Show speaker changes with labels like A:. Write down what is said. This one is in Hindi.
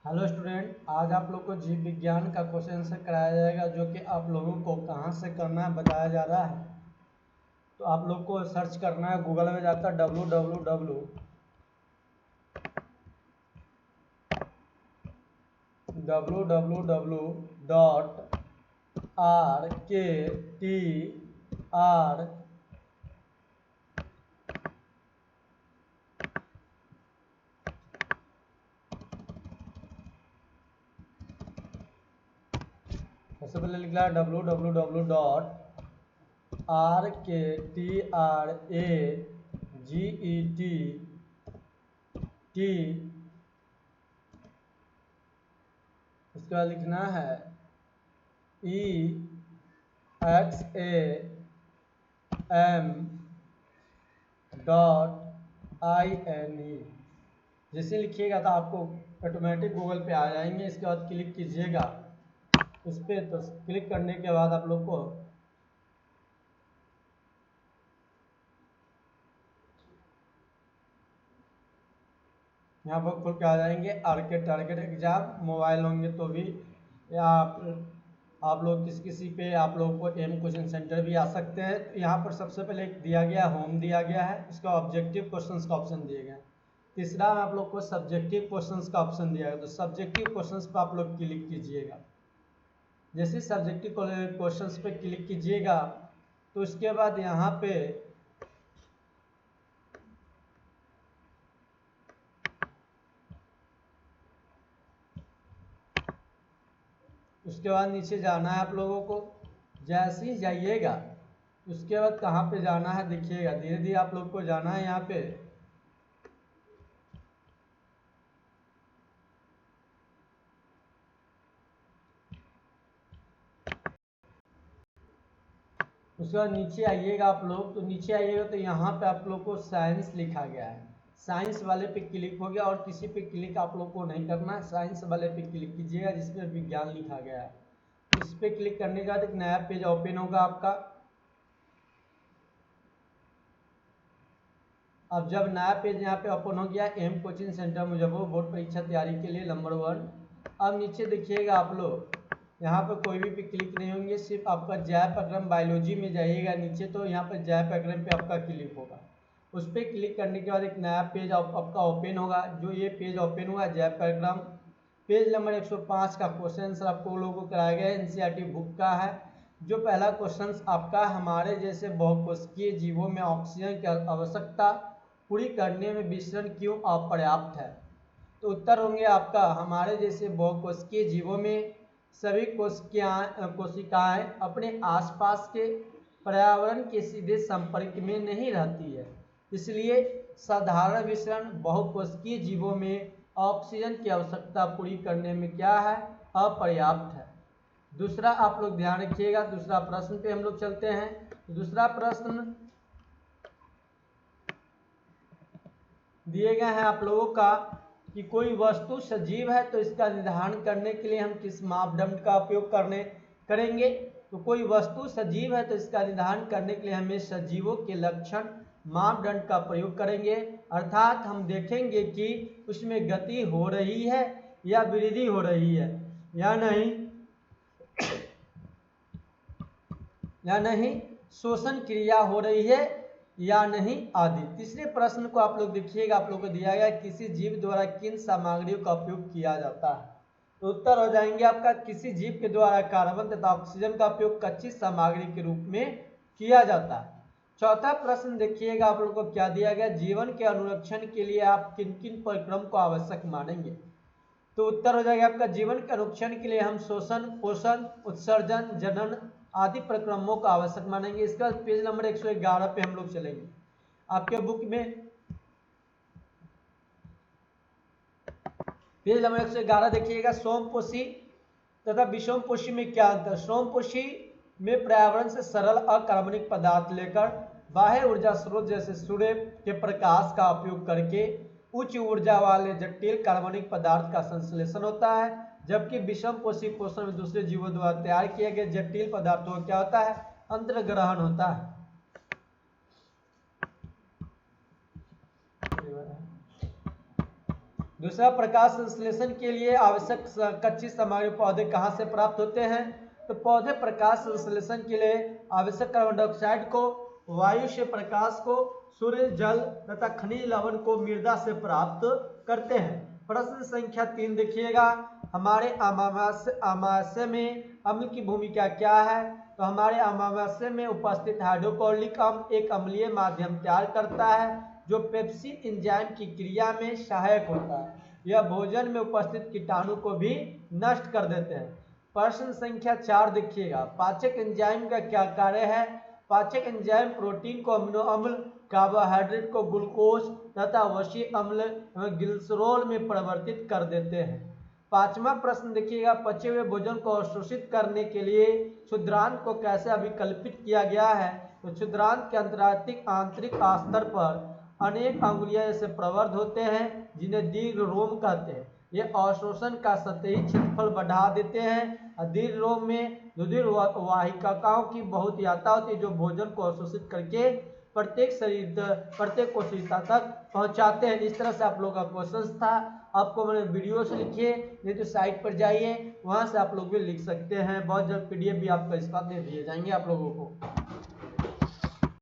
A: हेलो स्टूडेंट, आज आप लोग को जीव विज्ञान का क्वेश्चन आंसर कराया जाएगा, जो कि आप लोगों को कहाँ से करना है बताया जा रहा है। तो आप लोग को सर्च करना है, गूगल में जाकर www.rktr सबसे पहले लिखना है www.rktrat उसके बाद लिखना है exam.ine। जैसे लिखिएगा तो आपको ऑटोमेटिक गूगल पे आ जाएंगे। इसके बाद क्लिक कीजिएगा उस पर। तो क्लिक करने के बाद आप लोग को यहाँ पर खुल के आ जाएंगे टारगेट एग्जाम। मोबाइल होंगे तो भी, या आप लोग किसी पे आप लोग को एम क्वेश्चन सेंटर भी आ सकते हैं। तो यहाँ पर सबसे पहले एक दिया गया होम दिया गया है, उसका ऑब्जेक्टिव क्वेश्चंस का ऑप्शन दिए गए। तीसरा में आप लोग को सब्जेक्टिव क्वेश्चंस का ऑप्शन दिया गया। तो सब्जेक्टिव क्वेश्चंस पर आप लोग क्लिक कीजिएगा। जैसे सब्जेक्टिव क्वेश्चंस पे क्लिक कीजिएगा तो उसके बाद यहाँ पे उसके बाद नीचे जाना है आप लोगों को। जैसे ही जाइएगा उसके बाद कहाँ पे जाना है देखिएगा, धीरे धीरे आप लोग को जाना है यहाँ पे। उसके बाद नीचे आइएगा आप लोग। तो नीचे आइएगा तो यहाँ पे आप लोग को साइंस लिखा गया है। साइंस वाले पे क्लिक हो गया और किसी पे क्लिक आप लोग को नहीं करना है। साइंस वाले पे क्लिक कीजिएगा जिसमें विज्ञान लिखा गया है। इस पे क्लिक करने के बाद एक नया पेज ओपन होगा आपका। अब जब नया पेज यहाँ पे ओपन हो गया, M coaching centre Muzaffarpur board परीक्षा तैयारी के लिए नंबर 1। अब नीचे देखिएगा आप लोग, यहाँ पर कोई भी पे क्लिक नहीं होंगे, सिर्फ आपका जय प्रक्रम बायोलॉजी में जाइएगा नीचे तो यहाँ पर जय प्रक्रम पे आपका क्लिक होगा। उस पर क्लिक करने के बाद एक नया पेज आपका ओपन होगा। जो ये पेज ओपन हुआ जय प्रक्रम, पेज नंबर 105 का क्वेश्चन आंसर आपको लोगों को कराया गया है, एनसीईआरटी बुक का है। जो पहला क्वेश्चन आपका, हमारे जैसे बहुकोशिकीय जीवों में ऑक्सीजन की आवश्यकता पूरी करने में विसरण क्यों अपर्याप्त है। तो उत्तर होंगे आपका, हमारे जैसे बहुकोशिकीय जीवों में सभी कोशिकाएं अपने आसपास के पर्यावरण के सीधे संपर्क में नहीं रहती है, इसलिए साधारण विसरण बहुकोशिकीय जीवों में ऑक्सीजन की आवश्यकता पूरी करने में क्या है, अपर्याप्त है। दूसरा आप लोग ध्यान रखिएगा। दूसरा प्रश्न पे हम लोग चलते हैं। दूसरा प्रश्न दिए गए हैं आप लोगों का कि कोई वस्तु सजीव है तो इसका निर्धारण करने के लिए हम किस मापदंड का उपयोग करेंगे। तो कोई वस्तु सजीव है तो इसका निर्धारण करने के लिए हमें सजीवों के लक्षण मापदंड का प्रयोग करेंगे। अर्थात हम देखेंगे कि उसमें गति हो रही है या वृद्धि हो रही है या नहीं, शोषण क्रिया हो रही है या नहीं आदि। तीसरे प्रश्न को आप लोग देखिएगा, आप लोग को दिया गया किसी जीव द्वारा किन सामग्रियों का उपयोग किया जाता है। तो उत्तर हो जाएंगे आपका, किसी जीव के द्वारा कार्बन तथा ऑक्सीजन का उपयोग कच्ची सामग्री के रूप में किया जाता है। चौथा प्रश्न देखिएगा आप लोग को क्या दिया गया, जीवन के अनुरक्षण के लिए आप किन किन परिक्रम को आवश्यक मानेंगे। तो उत्तर हो जाएगा आपका, जीवन के अनुरक्षण के लिए हम शोषण, पोषण, उत्सर्जन, जनन आदि प्रक्रमों को आवश्यक मानेंगे। इसका पेज नंबर 111 पे हम लोग चलेंगे। आपके बुक में पेज नंबर 111 देखिएगा। सोमपोषी तथा विषमपोषी में क्या अंतर। सोमपोषी में पर्यावरण से सरल अकार्बनिक पदार्थ लेकर बाह्य ऊर्जा स्रोत जैसे सूर्य के प्रकाश का उपयोग करके उच्च ऊर्जा वाले जटिल कार्बनिक पदार्थ का संश्लेषण होता है, जबकि विषमपोषी पोषण में दूसरे जीवों द्वारा तैयार किए गए जटिल पदार्थों का क्या होता है, अंतर्ग्रहण होता है। दूसरा, प्रकाश संश्लेषण के लिए आवश्यक कच्ची सामग्री पौधे कहाँ से प्राप्त होते हैं? तो पौधे प्रकाश संश्लेषण के लिए आवश्यक कार्बन डाइऑक्साइड को, वायु से प्रकाश को, सूर्य, जल तथा खनिज लवण को मृदा से प्राप्त करते हैं। प्रश्न संख्या 3 देखिएगा, हमारे अमाशय में अम्ल की भूमिका क्या है? तो हमारे अमाशय में उपस्थित हाइड्रोक्लोरिक अम्ल एक अम्लीय माध्यम तैयार करता है जो पेप्सिन एंजाइम की क्रिया में सहायक होता है। यह भोजन में उपस्थित कीटाणु को भी नष्ट कर देते हैं। प्रश्न संख्या 4 देखिएगा, पाचक एंजाइम का क्या कार्य है? पाचक एंजाइम प्रोटीन को अमीनो अम्ल, कार्बोहाइड्रेट को ग्लूकोज तथा वसी अम्ल ग्लिसरॉल में परिवर्तित कर देते हैं। पांचवा प्रश्न देखिएगा, पचे हुए भोजन को अवशोषित करने के लिए क्षुद्रांत को कैसे अभिकल्पित किया गया है? तो क्षुद्रांत के अंतरात्रिक आंतरिक स्तर पर अनेक अंगुलियां जैसे प्रवर्ध होते हैं जिन्हें दीर्घ रोम कहते हैं। ये अवशोषण का सतही क्षेत्रफल बढ़ा देते हैं। दीर्घ रोम में रुधिर वाहिकाओं की बहुत यात्रा होती है जो भोजन को अवशोषित करके प्रत्येक कोशिका तक पहुंचाते हैं। इस तरह से आप लोगों का क्वेश्चन था, आपको मैंने वीडियो से लिखिए, नहीं तो साइट पर जाइए, वहां से आप लोग भी लिख सकते हैं। बहुत जल्द PDF भी आपका इसका दे दिए जाएंगे आप लोगों को।